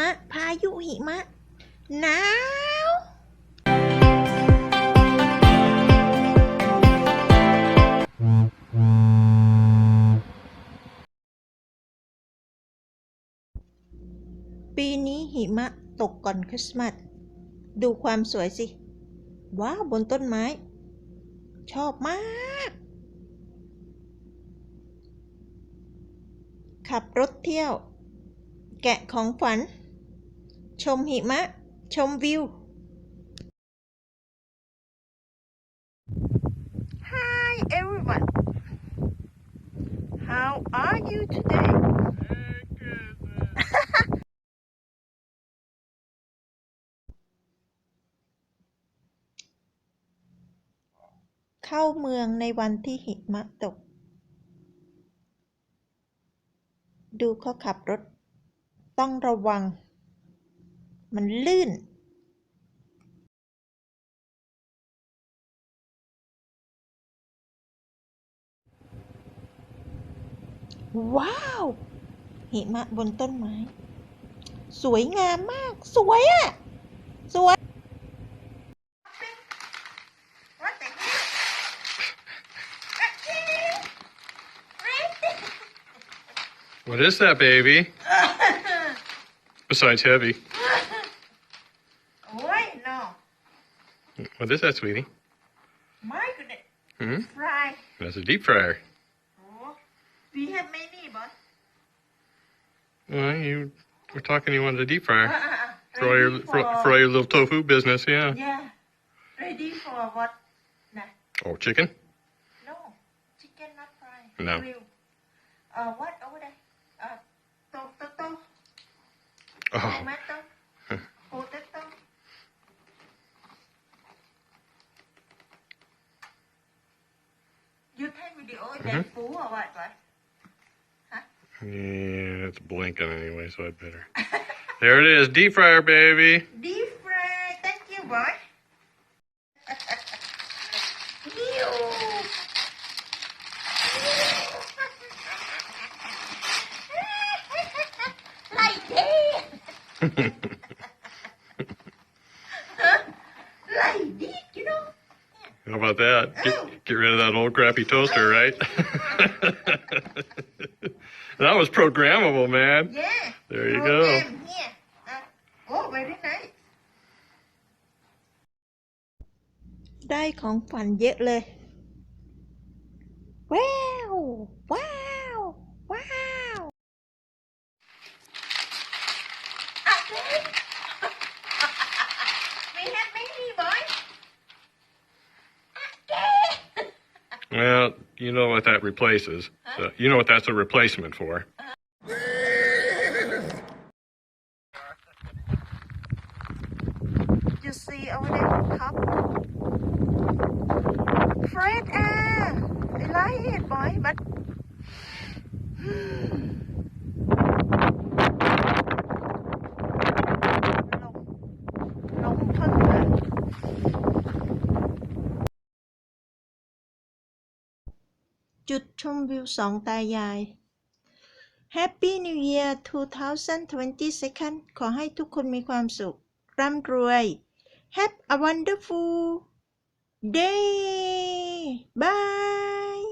ะพายุหิมะหนาวปีนี้หิมะตกก่อนคริสต์มาสดูความสวยสิว้าวบนต้นไม้ชอบมากขับรถเที่ยวแกะของฝันชมหิมะชมวิว Hi everyone How are you today เข้าเมืองในวันที่หิมะตกดูเขาขับรถต้องระวังมันลื่นว้าวหิมะบนต้นไม้สวยงามมากสวยอ่ะสวย What is that, baby? Besides heavy. Wait, no. What is that, sweetie? My goodness. Hmm? Fry. That's a deep fryer. Oh, we have many, but. Well, you were talking you wanted a deep fryer. For For all your little tofu business, yeah. Yeah. Ready for what? Nah. Oh, chicken? No. Chicken not fry. No. Grill. What over there? Tomato. Oh. Tomato. Potato. You take video chạy phú or what? Huh? Yeah, it's blinking anyway, so I better. There it is, deep fryer, baby. Deep fry. Thank you, boy. Like this. Like this, you know. How about that? Get rid of that old crappy toaster, right? That was programmable, man. Yeah. There you Program go. here. Oh, very nice. ได้ของฝันเยอะเลยว้าวว้าวว้าวOkay. We have many boys. Okay. Well, you know what that replaces. So you know what that's a replacement for. You see over there, cup. Fresh air. I like it, boy, but. ลมพึ่งเลยจุดชมวิวสองตายาย Happy New Year 2022 ขอให้ทุกคนมีความสุขร่ำรวย Have a wonderful day Bye